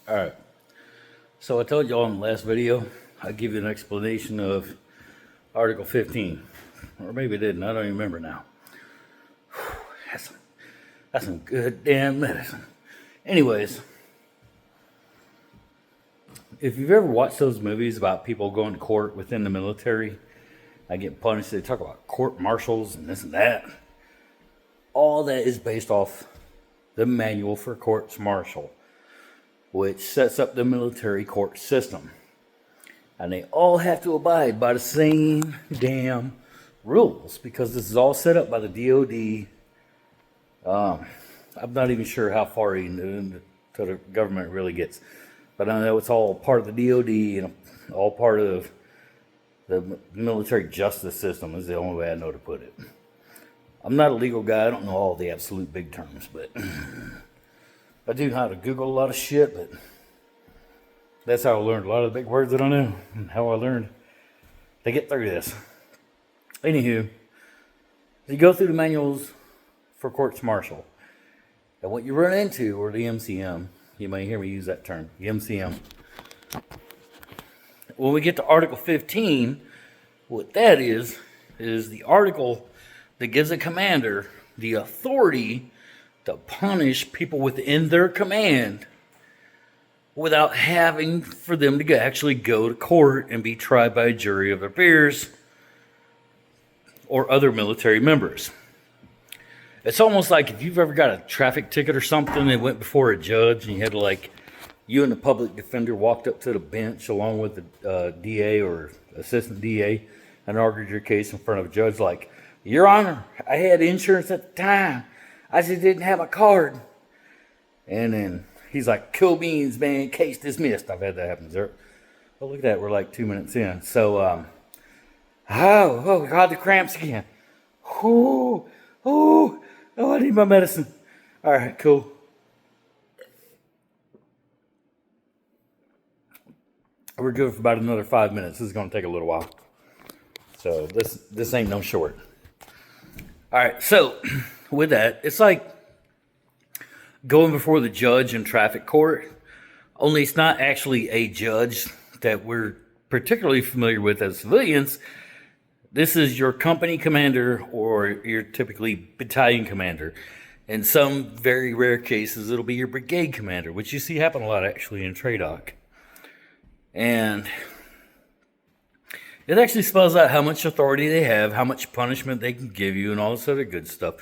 Alright, so I told y'all in the last video, I'd give you an explanation of Article 15. Or maybe I didn't, I don't even remember now. That's some good damn medicine. Anyways, if you've ever watched those movies about people going to court within the military, I get punished, they talk about court martials and this and that. All that is based off the manual for courts martial, which sets up the military court system. And they all have to abide by the same damn rules because this is all set up by the DOD. I'm not even sure how far into the government really gets, but I know it's all part of the DOD and all part of the military justice system is the only way I know to put it. I'm not a legal guy. I don't know all the absolute big terms, but I do know how to Google a lot of shit, but that's how I learned a lot of the big words that I know and how I learned to get through this. Anywho, you go through the manuals for courts martial, and what you run into, or the MCM, you may hear me use that term, the MCM. When we get to Article 15, what that is the article that gives a commander the authority to punish people within their command without having for them to actually go to court and be tried by a jury of their peers or other military members. It's almost like if you've ever got a traffic ticket or something and went before a judge and you had to you and the public defender walked up to the bench along with the DA or assistant DA and argued your case in front of a judge like, Your Honor, I had insurance at the time. I just didn't have a card. And then he's like, cool beans, man, case dismissed. I've had that happen, sir. Oh, look at that. We're like 2 minutes in. So, oh, God, the cramps again. Oh, I need my medicine. All right, cool. We're good for about another 5 minutes. This is going to take a little while. So this ain't no short. All right, so with that, it's like going before the judge in traffic court, only it's not actually a judge that we're particularly familiar with as civilians. This is your company commander or your typically battalion commander. In some very rare cases, it'll be your brigade commander, which you see happen a lot actually in TRADOC. And it actually spells out how much authority they have, how much punishment they can give you, and all this other good stuff.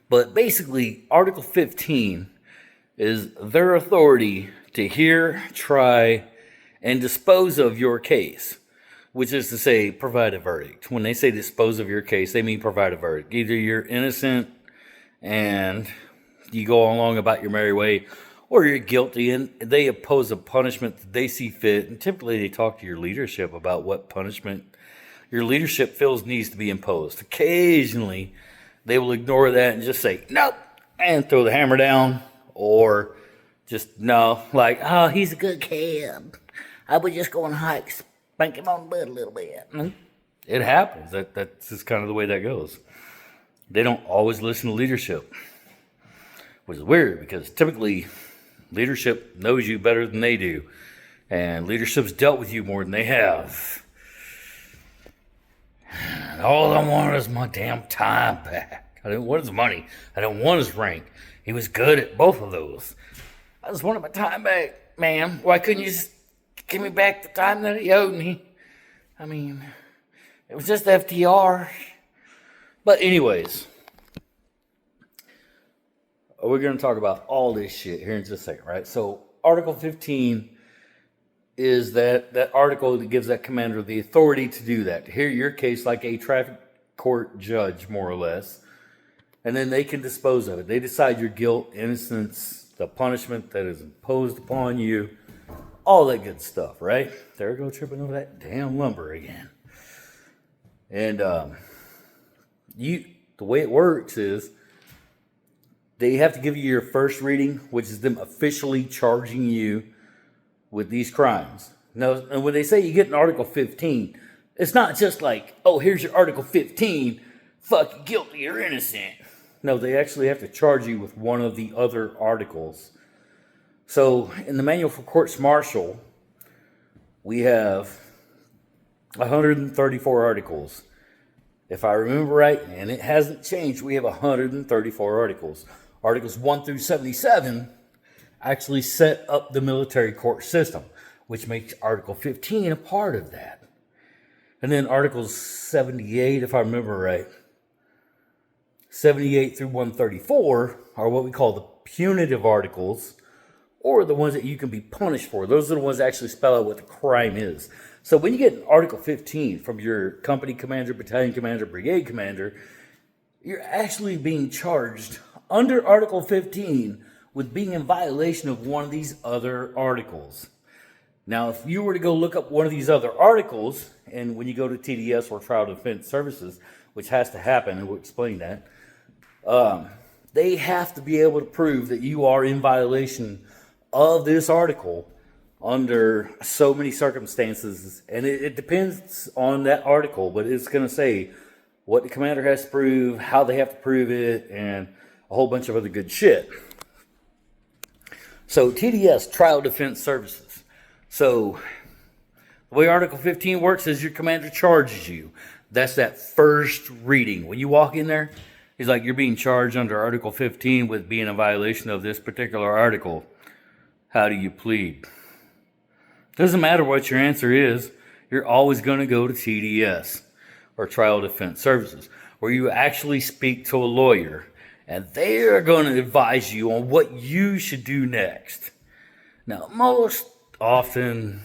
But basically, Article 15 is their authority to hear, try, and dispose of your case, which is to say, provide a verdict. When they say dispose of your case, they mean provide a verdict. Either you're innocent and you go along about your merry way, or you're guilty and they impose a punishment that they see fit. And typically they talk to your leadership about what punishment your leadership feels needs to be imposed. Occasionally they will ignore that and just say, nope, and throw the hammer down, or just no, like, oh, he's a good kid. I would just go on hikes, spank him on the butt a little bit. It happens. That's just kind of the way that goes. They don't always listen to leadership, which is weird because typically leadership knows you better than they do, and leadership's dealt with you more than they have. And all I want is my damn time back. I didn't want his money. I didn't want his rank. He was good at both of those. I just wanted my time back, man. Why couldn't you just give me back the time that he owed me? I mean, it was just FTR. But anyways, we're going to talk about all this shit here in just a second, right? So Article 15 is that article that gives that commander the authority to do that, to hear your case like a traffic court judge, more or less, and then they can dispose of it. They decide your guilt, innocence, the punishment that is imposed upon you, all that good stuff, right? There we go, tripping over that damn lumber again. And the way it works is they have to give you your first reading, which is them officially charging you with these crimes. Now, and when they say you get an Article 15, it's not just like, oh, here's your Article 15, fuck, you guilty or innocent. No, they actually have to charge you with one of the other articles So in the manual for courts martial, we have 134 articles. If I remember right, and it hasn't changed, we have 134 articles. Articles 1 through 77 actually set up the military court system, which makes Article 15 a part of that. And then Articles 78, if I remember right, 78 through 134 are what we call the punitive articles, or the ones that you can be punished for. Those are the ones that actually spell out what the crime is. So when you get an Article 15 from your company commander, battalion commander, brigade commander, you're actually being charged under Article 15 with being in violation of one of these other articles. Now, if you were to go look up one of these other articles, and when you go to TDS or Trial Defense Services, which has to happen, and we'll explain that, they have to be able to prove that you are in violation of this article under so many circumstances. And it depends on that article, but it's going to say what the commander has to prove, how they have to prove it, and a whole bunch of other good shit. So TDS, Trial Defense Services. So the way Article 15 works is your commander charges you. That's that first reading. When you walk in there, he's like, you're being charged under Article 15 with being in violation of this particular article. How do you plead? Doesn't matter what your answer is, you're always going to go to TDS, or Trial Defense Services, where you actually speak to a lawyer, and they are going to advise you on what you should do next. Now, most often,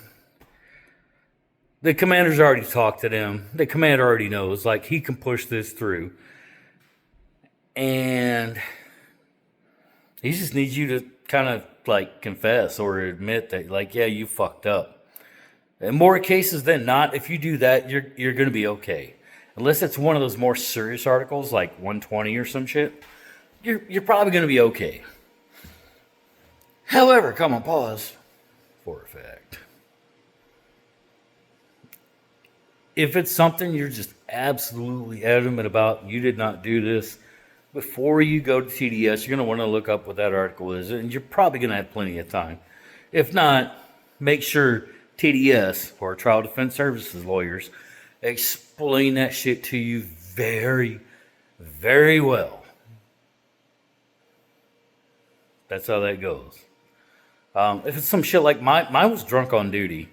the commander's already talked to them. The commander already knows, like, he can push this through. And he just needs you to kind of, like, confess or admit that, like, yeah, you fucked up. In more cases than not, if you do that, you're going to be okay. Unless it's one of those more serious articles, like 120 or some shit, you're probably going to be okay. However, come on, pause for a fact. If it's something you're just absolutely adamant about, you did not do this, before you go to TDS, you're going to want to look up what that article is, and you're probably going to have plenty of time. If not, make sure TDS, or Trial Defense Services lawyers, explain that shit to you very, very well. That's how that goes. If it's some shit like mine was drunk on duty.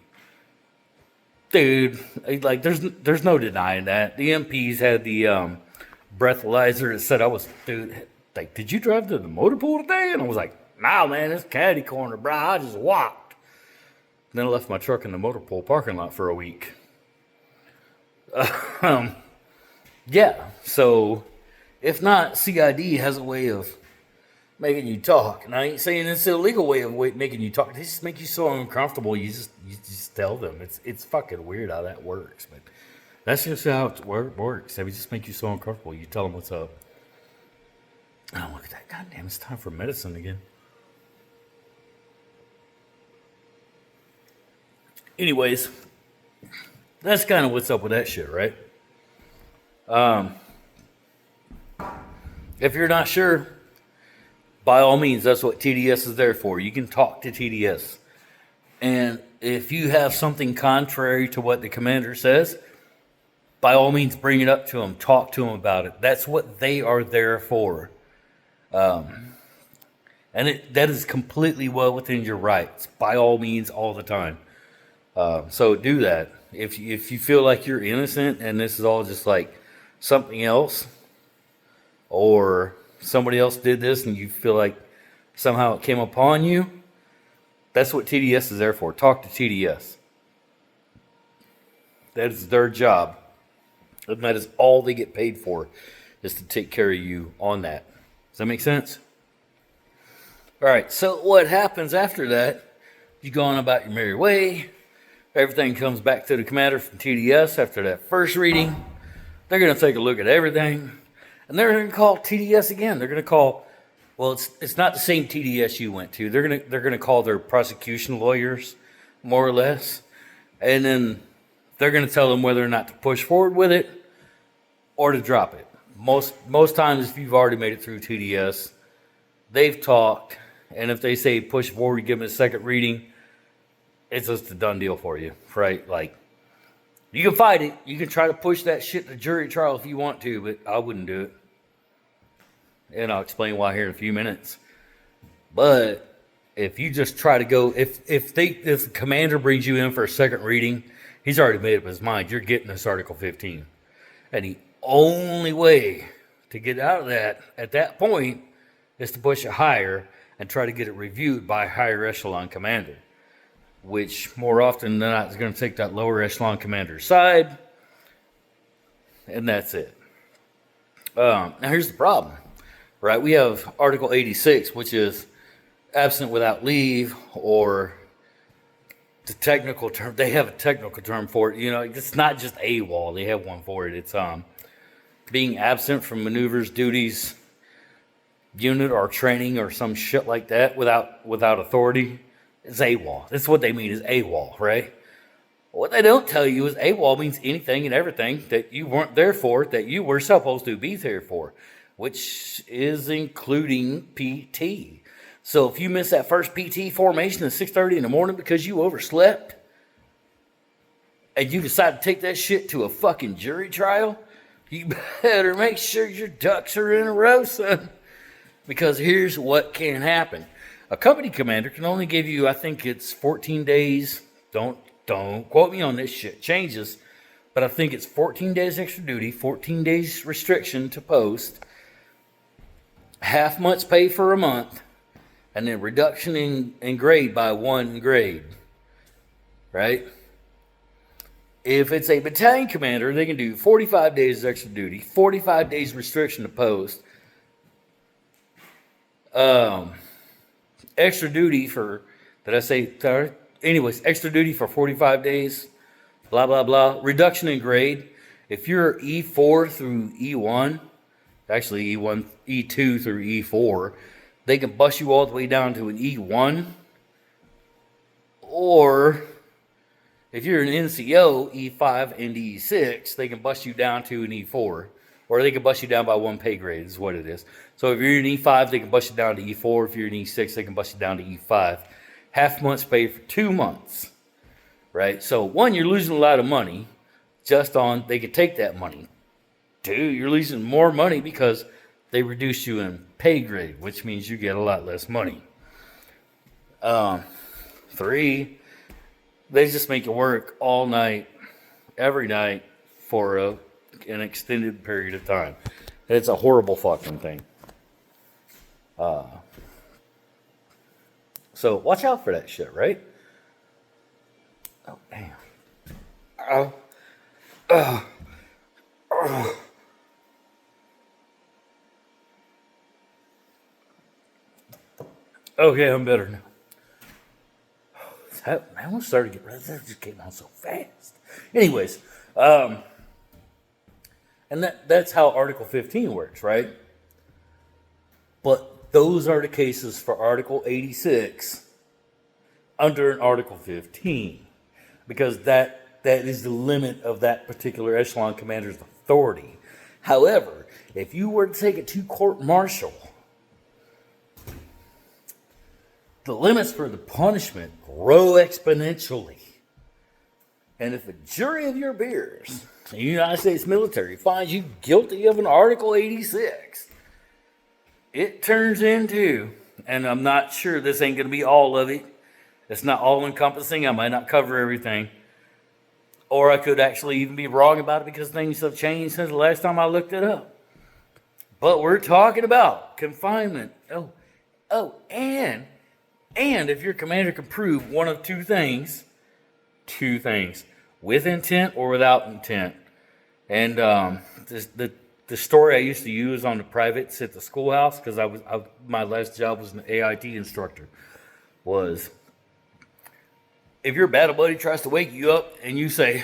Dude, like, there's no denying that. The MPs had the breathalyzer that said I was, dude, like, did you drive to the motor pool today? And I was like, nah, man, it's caddy corner, bro. I just walked. And then I left my truck in the motor pool parking lot for a week. Yeah, so if not, CID has a way of making you talk. And I ain't saying it's an illegal way of making you talk. They just make you so uncomfortable. You just tell them. It's fucking weird how that works, but that's just how it works. They just make you so uncomfortable. You tell them what's up. Oh, look at that. God damn, it's time for medicine again. Anyways, that's kind of what's up with that shit, right? If you're not sure, by all means, that's what TDS is there for. You can talk to TDS. And if you have something contrary to what the commander says, by all means, bring it up to them. Talk to them about it. That's what they are there for. And that is completely well within your rights, by all means, all the time. So do that. If you feel like you're innocent and this is all just like something else, or somebody else did this and you feel like somehow it came upon you, that's what TDS is there for. Talk to TDS. That is their job. And that is all they get paid for, is to take care of you on that. Does that make sense? All right, so what happens after that, you go on about your merry way. Everything comes back to the commander from TDS after that first reading. They're going to take a look at everything. And they're going to call TDS again. They're going to call, well, it's not the same TDS you went to. They're going to call their prosecution lawyers, more or less. And then they're going to tell them whether or not to push forward with it or to drop it. Most times, if you've already made it through TDS, they've talked And if they say push forward, give them a second reading, it's just a done deal for you, right? Like, you can fight it. You can try to push that shit to jury trial if you want to, but I wouldn't do it. And I'll explain why here in a few minutes. But if you just try to go, if the commander brings you in for a second reading, he's already made up his mind. You're getting this Article 15. And the only way to get out of that at that point is to push it higher and try to get it reviewed by a higher echelon commander, which more often than not is going to take that lower echelon commander's side, and that's it. Now here's the problem, right? We have Article 86, which is absent without leave, or the technical term, they have a technical term for it. You know, it's not just AWOL, they have one for it. It's being absent from maneuvers, duties, unit, or training, or some shit like that without authority. It's AWOL. That's what they mean is AWOL, right? What they don't tell you is AWOL means anything and everything that you weren't there for, that you were supposed to be there for, which is including PT. So if you miss that first PT formation at 6:30 in the morning because you overslept, and you decide to take that shit to a fucking jury trial, you better make sure your ducks are in a row, son. Because here's what can happen. A company commander can only give you, I think it's 14 days. Don't quote me on this shit. Changes. But I think it's 14 days extra duty, 14 days restriction to post, half month's pay for a month, and then reduction in grade by 1 grade. Right? If it's a battalion commander, they can do 45 days extra duty, 45 days restriction to post, extra duty for, did I say, anyways, extra duty for 45 days, blah, blah, blah. Reduction in grade. If you're E4 through E1, actually E1, E2 through E4, they can bust you all the way down to an E1. Or if you're an NCO, E5 and E6, they can bust you down to an E4. Or they can bust you down by 1 pay grade is what it is. So if you're an E5, they can bust you down to E4. If you're an E6, they can bust you down to E5. Half month's pay for 2 months, right? So 1, you're losing a lot of money just on, they could take that money. 2, you're losing more money because they reduce you in pay grade, which means you get a lot less money. 3, they just make you work all night, every night for an extended period of time. It's a horrible fucking thing. So watch out for that shit, right? Oh, damn. Okay, I'm better now. I almost started to get rid of that. It just came out so fast. Anyways, and that's how Article 15 works, right? But those are the cases for Article 86 under an Article 15, because that is the limit of that particular echelon commander's authority. However, if you were to take it to court-martial, the limits for the punishment grow exponentially. And if a jury of your peers, the United States military, finds you guilty of an Article 86, it turns into, and I'm not sure this ain't going to be all of it. It's not all encompassing. I might not cover everything. Or I could actually even be wrong about it because things have changed since the last time I looked it up. But we're talking about confinement. And if your commander can prove one of two things, with intent or without intent. And the story I used to use on the privates at the schoolhouse, because my last job was an AIT instructor, was if your battle buddy tries to wake you up and you say,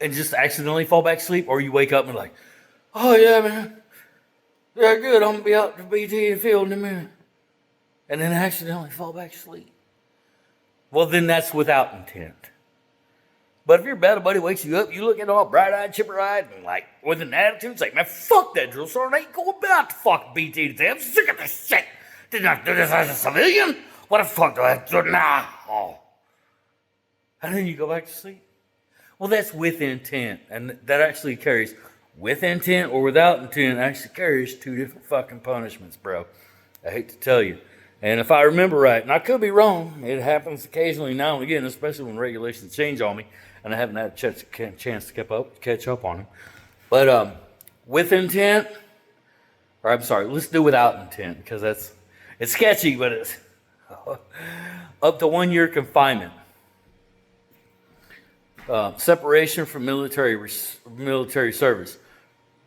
and just accidentally fall back asleep, or you wake up and like, oh yeah, man, yeah, good, I'm going to be out to BT and field in a minute, and then accidentally fall back asleep. Well, then that's without intent. But if your battle buddy wakes you up, you looking all bright-eyed, chipper-eyed, and like with an attitude, it's like, man, fuck that drill sergeant. I ain't going about to fuck BT today. I'm sick of this shit. Did not do this as a civilian. What the fuck do I have to do now? Oh. And then you go back to sleep. Well, that's with intent, and that actually carries with intent or without intent. Actually carries two different fucking punishments, bro. I hate to tell you. And if I remember right, and I could be wrong, it happens occasionally now and again, especially when regulations change on me, and I haven't had a chance to catch up on them. But with intent, or I'm sorry, let's do without intent, because it's sketchy, but it's up to 1 year confinement. Separation from military service,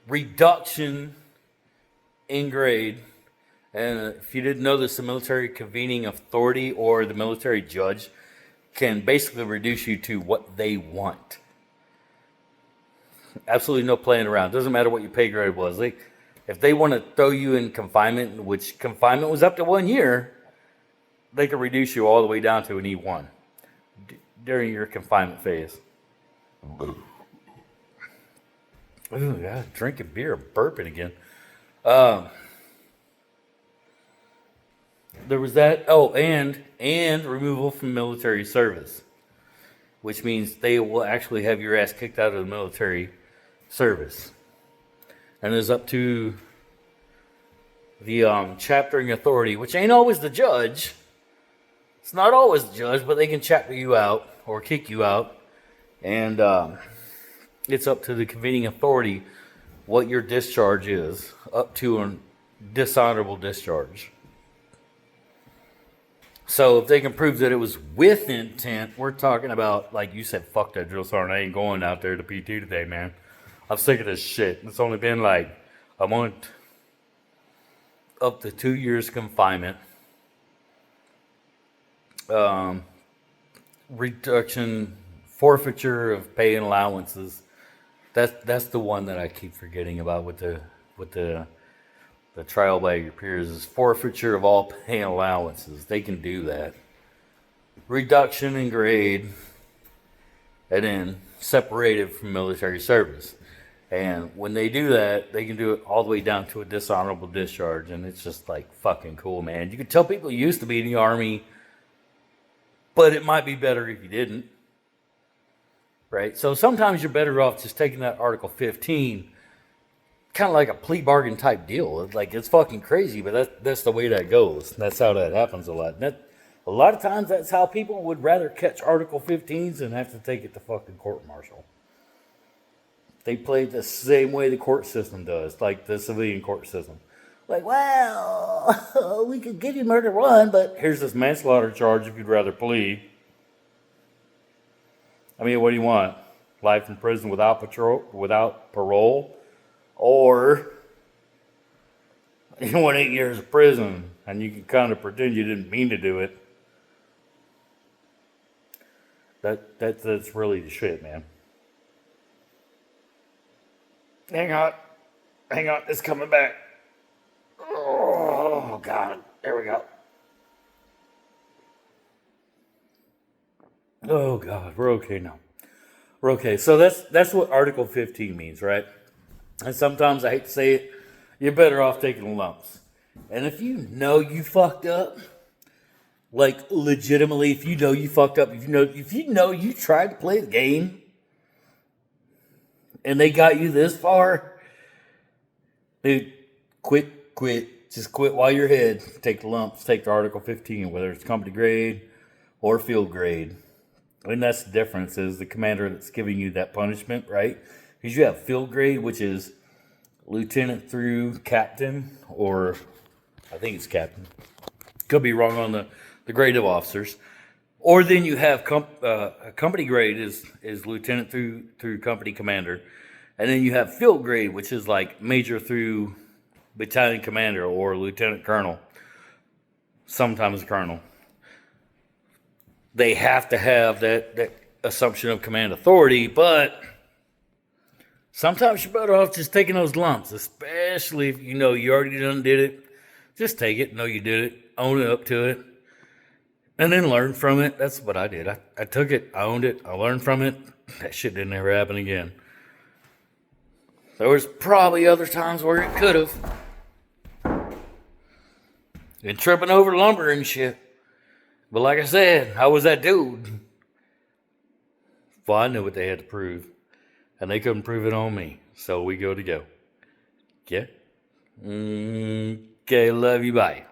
reduction in grade, and if you didn't know this, the military convening authority or the military judge can basically reduce you to what they want. Absolutely no playing around. Doesn't matter what your pay grade was. If they want to throw you in confinement, which confinement was up to 1 year, they can reduce you all the way down to an E1 during your confinement phase. Ooh, God, drinking beer, burping again. There was that. Oh, and removal from military service, which means they will actually have your ass kicked out of the military service. And it's up to the chaptering authority, which ain't always the judge. It's not always the judge, but they can chapter you out or kick you out. And it's up to the convening authority what your discharge is, up to a dishonorable discharge. So if they can prove that it was with intent, we're talking about, like you said, fuck that drill sergeant. I ain't going out there to PT today, man. I'm sick of this shit. It's only been like a month, up to 2 years confinement. Reduction, forfeiture of pay and allowances. That's the one that I keep forgetting about with the trial by your peers, is forfeiture of all pay and allowances. They can do that. Reduction in grade, and then separated from military service. And when they do that, they can do it all the way down to a dishonorable discharge. And it's just like fucking cool, man. You can tell people used to be in the Army, but it might be better if you didn't. Right? So sometimes you're better off just taking that Article 15, kind of like a plea bargain type deal. Like, it's fucking crazy, but that's the way that goes. That's how that happens a lot. A lot of times that's how people would rather catch Article 15s than have to take it to fucking court-martial. They play it the same way the court system does, like the civilian court system. Like, well, we could give you murder one, but here's this manslaughter charge if you'd rather plead. I mean, what do you want? Life in prison without parole? Or you want 8 years of prison and you can kind of pretend you didn't mean to do it. That's really the shit, man. Hang on, it's coming back. Oh God, there we go. Oh God, we're okay now. We're okay. So that's what Article 15 means, right? And sometimes, I hate to say it, you're better off taking lumps. And if you know you fucked up, like legitimately, if you know you fucked up, if you know you tried to play the game, and they got you this far, dude, quit. Just quit while you're ahead. Take the lumps. Take the Article 15, whether it's company grade or field grade. And that's the difference, is the commander that's giving you that punishment, right? Because you have field grade, which is lieutenant through captain, or I think it's captain. Could be wrong on the grade of officers. Or then you have company grade is lieutenant through company commander. And then you have field grade, which is like major through battalion commander or lieutenant colonel. Sometimes colonel. They have to have that assumption of command authority, but sometimes you're better off just taking those lumps, especially if you know you already done did it. Just take it, know you did it, own it up to it, and then learn from it. That's what I did. I took it, I owned it, I learned from it. That shit didn't ever happen again. There was probably other times where it could have. Been tripping over lumber and shit. But like I said, I was that dude. Well, I knew what they had to prove. And they couldn't prove it on me. So we go to go. Yeah? Okay, love you, bye.